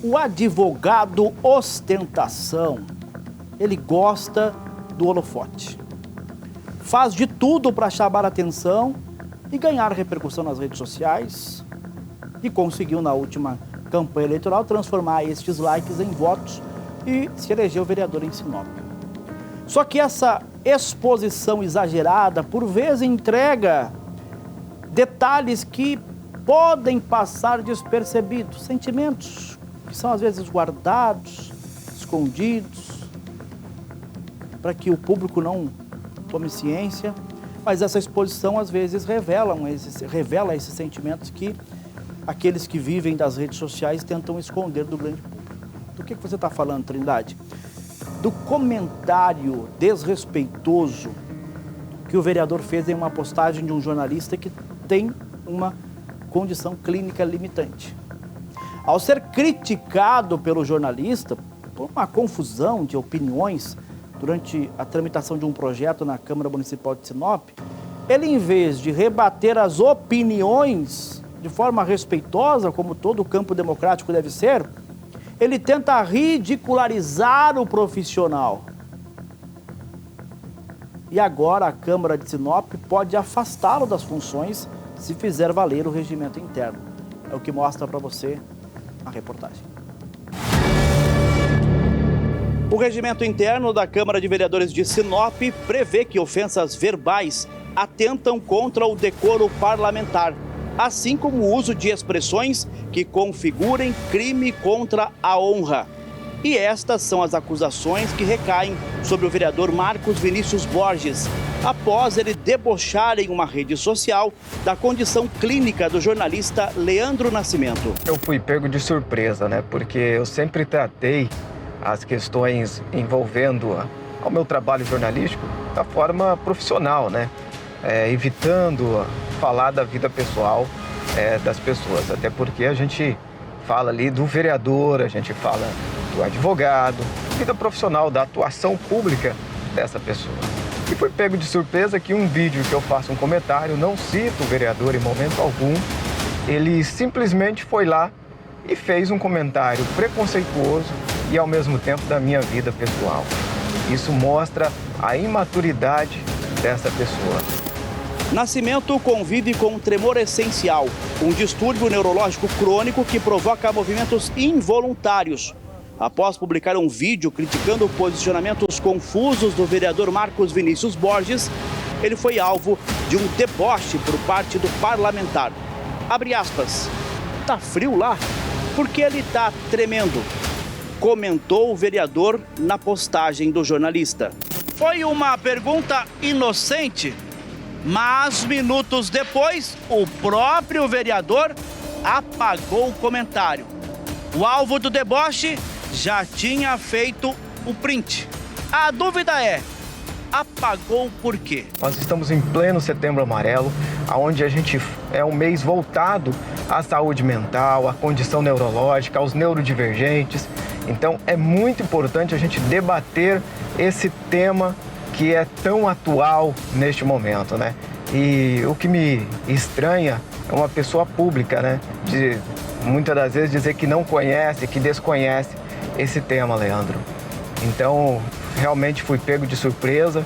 O advogado ostentação, ele gosta do holofote. Faz de tudo para chamar a atenção e ganhar repercussão nas redes sociais. E conseguiu, na última campanha eleitoral, transformar estes likes em votos e se elegeu vereador em Sinop. Só que essa exposição exagerada, por vezes, entrega detalhes que podem passar despercebidos, sentimentos que são às vezes guardados, escondidos, para que o público não tome ciência, mas essa exposição às vezes revela esses sentimentos que aqueles que vivem das redes sociais tentam esconder do grande público. Do que você está falando, Trindade? Do comentário desrespeitoso que o vereador fez em uma postagem de um jornalista que tem uma condição clínica limitante. Ao ser criticado pelo jornalista por uma confusão de opiniões durante a tramitação de um projeto na Câmara Municipal de Sinop, ele, em vez de rebater as opiniões de forma respeitosa, como todo campo democrático deve ser, ele tenta ridicularizar o profissional. E agora a Câmara de Sinop pode afastá-lo das funções se fizer valer o regimento interno. É o que mostra para você a reportagem. O regimento interno da Câmara de Vereadores de Sinop prevê que ofensas verbais atentam contra o decoro parlamentar, assim como o uso de expressões que configurem crime contra a honra. E estas são as acusações que recaem sobre o vereador Marcos Vinícius Borges, após ele debochar em uma rede social da condição clínica do jornalista Leandro Nascimento. Eu fui pego de surpresa, né? Porque eu sempre tratei as questões envolvendo ao meu trabalho jornalístico da forma profissional, né? Evitando falar da vida pessoal das pessoas, até porque a gente fala ali do vereador, a gente fala do advogado, vida profissional, da atuação pública dessa pessoa. E foi pego de surpresa que um vídeo que eu faço um comentário, não cito o vereador em momento algum, ele simplesmente foi lá e fez um comentário preconceituoso e ao mesmo tempo da minha vida pessoal. Isso mostra a imaturidade dessa pessoa. Nascimento convive com um tremor essencial, um distúrbio neurológico crônico que provoca movimentos involuntários. Após publicar um vídeo criticando posicionamentos confusos do vereador Marcos Vinícius Borges, ele foi alvo de um deboche por parte do parlamentar. Abre aspas. Tá frio lá? Porque ele tá tremendo, comentou o vereador na postagem do jornalista. Foi uma pergunta inocente, mas minutos depois, o próprio vereador apagou o comentário. O alvo do deboche já tinha feito o print. A dúvida é, apagou por quê? Nós estamos em pleno Setembro Amarelo, onde a gente é um mês voltado à saúde mental, à condição neurológica, aos neurodivergentes. Então é muito importante a gente debater esse tema que é tão atual neste momento, né? E o que me estranha é uma pessoa pública, né? De muitas das vezes dizer que não conhece, que desconhece esse tema, Leandro. Então, realmente fui pego de surpresa.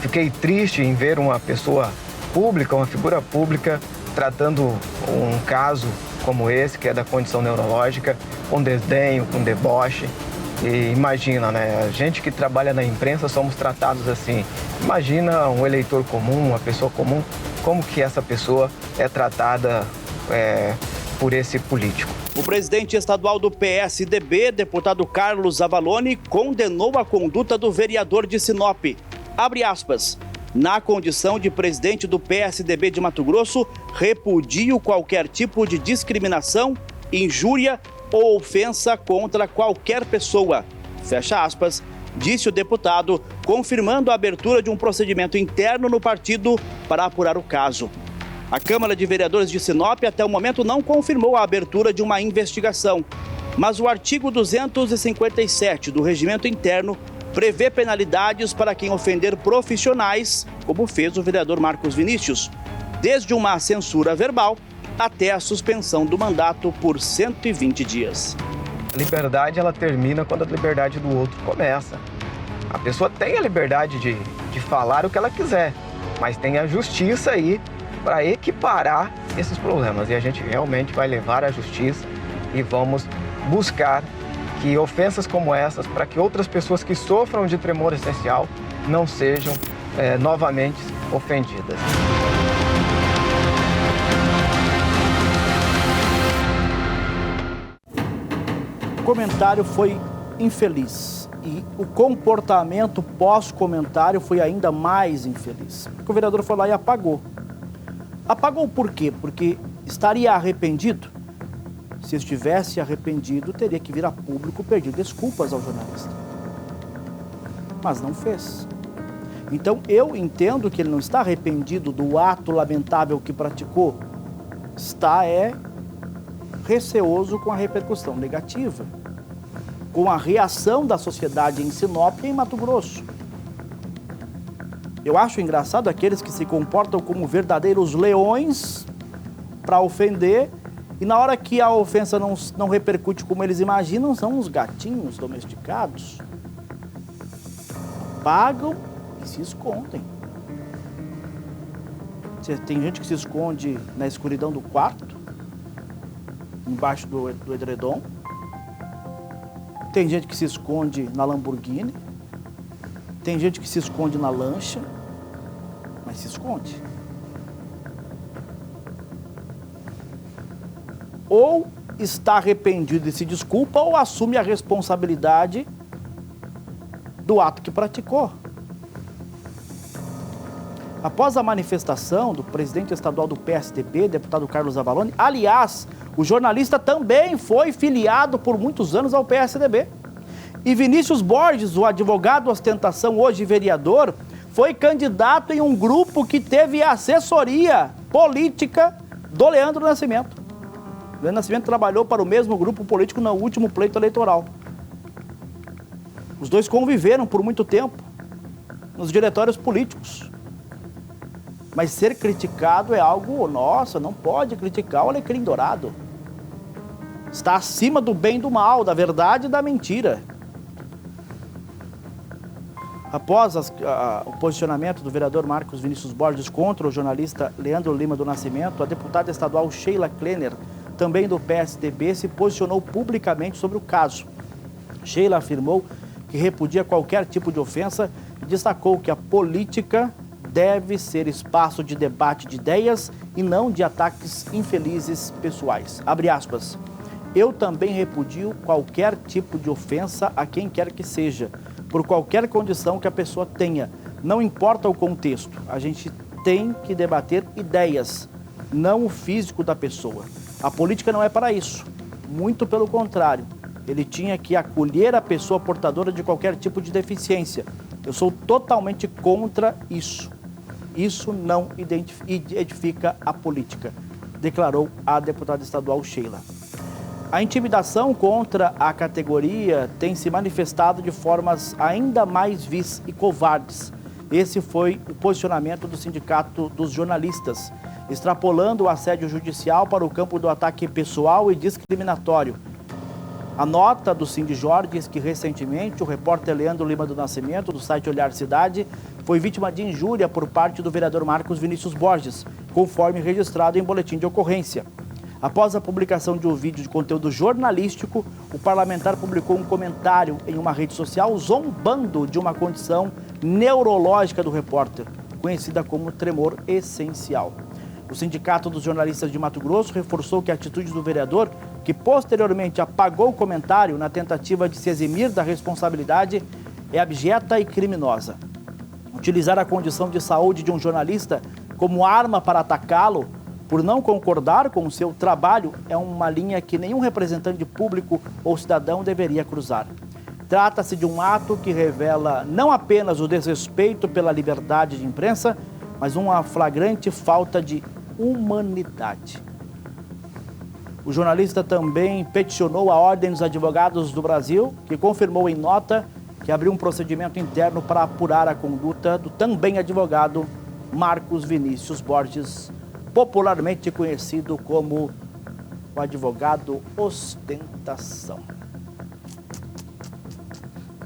Fiquei triste em ver uma pessoa pública, uma figura pública, tratando um caso como esse, que é da condição neurológica, com desdenho, com deboche. E imagina, né? A gente que trabalha na imprensa somos tratados assim. Imagina um eleitor comum, uma pessoa comum, como que essa pessoa é tratada por esse político. O presidente estadual do PSDB, deputado Carlos Avalone, condenou a conduta do vereador de Sinop. Abre aspas. Na condição de presidente do PSDB de Mato Grosso, repudio qualquer tipo de discriminação, injúria ou ofensa contra qualquer pessoa. Fecha aspas, disse o deputado, confirmando a abertura de um procedimento interno no partido para apurar o caso. A Câmara de Vereadores de Sinop até o momento não confirmou a abertura de uma investigação, mas o artigo 257 do Regimento Interno prevê penalidades para quem ofender profissionais, como fez o vereador Marcos Vinícius, desde uma censura verbal até a suspensão do mandato por 120 dias. liberdade ela termina quando a liberdade do outro começa. A pessoa tem a liberdade de falar o que ela quiser, mas tem a justiça aí para equiparar esses problemas. E a gente realmente vai levar à justiça e vamos buscar que ofensas como essas, para que outras pessoas que sofram de tremor essencial não sejam novamente ofendidas. O comentário foi infeliz e o comportamento pós-comentário foi ainda mais infeliz. Porque o vereador foi lá e apagou. Apagou por quê? Porque estaria arrependido? Se estivesse arrependido, teria que vir a público pedir desculpas ao jornalista. Mas não fez. Então eu entendo que ele não está arrependido do ato lamentável que praticou. Está receoso com a repercussão negativa, com a reação da sociedade em Sinop e em Mato Grosso. Eu acho engraçado aqueles que se comportam como verdadeiros leões para ofender e na hora que a ofensa não repercute como eles imaginam, são uns gatinhos domesticados. Apagam e se escondem. Tem gente que se esconde na escuridão do quarto, embaixo do edredom. Tem gente que se esconde na Lamborghini. Tem gente que se esconde na lancha, mas se esconde. Ou está arrependido e se desculpa, ou assume a responsabilidade do ato que praticou. Após a manifestação do presidente estadual do PSDB, deputado Carlos Avalone, aliás, o jornalista também foi filiado por muitos anos ao PSDB. E Vinícius Borges, o advogado ostentação, hoje vereador, foi candidato em um grupo que teve assessoria política do Leandro Nascimento. O Leandro Nascimento trabalhou para o mesmo grupo político no último pleito eleitoral. Os dois conviveram por muito tempo nos diretórios políticos. Mas ser criticado é algo, nossa, não pode criticar o alecrim dourado. Está acima do bem e do mal, da verdade e da mentira. Após o posicionamento do vereador Marcos Vinícius Borges contra o jornalista Leandro Lima do Nascimento, a deputada estadual Sheila Klenner, também do PSDB, se posicionou publicamente sobre o caso. Sheila afirmou que repudia qualquer tipo de ofensa e destacou que a política deve ser espaço de debate de ideias e não de ataques infelizes pessoais. Abre aspas. Eu também repudio qualquer tipo de ofensa a quem quer que seja, por qualquer condição que a pessoa tenha. Não importa o contexto, a gente tem que debater ideias, não o físico da pessoa. A política não é para isso, muito pelo contrário. Ele tinha que acolher a pessoa portadora de qualquer tipo de deficiência. Eu sou totalmente contra isso. Isso não edifica a política, declarou a deputada estadual Sheila. A intimidação contra a categoria tem se manifestado de formas ainda mais vis e covardes. Esse foi o posicionamento do Sindicato dos Jornalistas, extrapolando o assédio judicial para o campo do ataque pessoal e discriminatório. A nota do Sindijor diz que recentemente o repórter Leandro Lima do Nascimento, do site Olhar Cidade, foi vítima de injúria por parte do vereador Marcos Vinícius Borges, conforme registrado em boletim de ocorrência. Após a publicação de um vídeo de conteúdo jornalístico, o parlamentar publicou um comentário em uma rede social zombando de uma condição neurológica do repórter, conhecida como tremor essencial. O Sindicato dos Jornalistas de Mato Grosso reforçou que a atitude do vereador, que posteriormente apagou o comentário na tentativa de se eximir da responsabilidade, é abjeta e criminosa. Utilizar a condição de saúde de um jornalista como arma para atacá-lo, por não concordar com o seu trabalho, é uma linha que nenhum representante público ou cidadão deveria cruzar. Trata-se de um ato que revela não apenas o desrespeito pela liberdade de imprensa, mas uma flagrante falta de humanidade. O jornalista também peticionou a Ordem dos Advogados do Brasil, que confirmou em nota que abriu um procedimento interno para apurar a conduta do também advogado Marcos Vinícius Borges, popularmente conhecido como o advogado ostentação.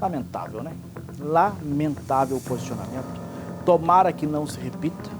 Lamentável, né? Lamentável o posicionamento. Tomara que não se repita.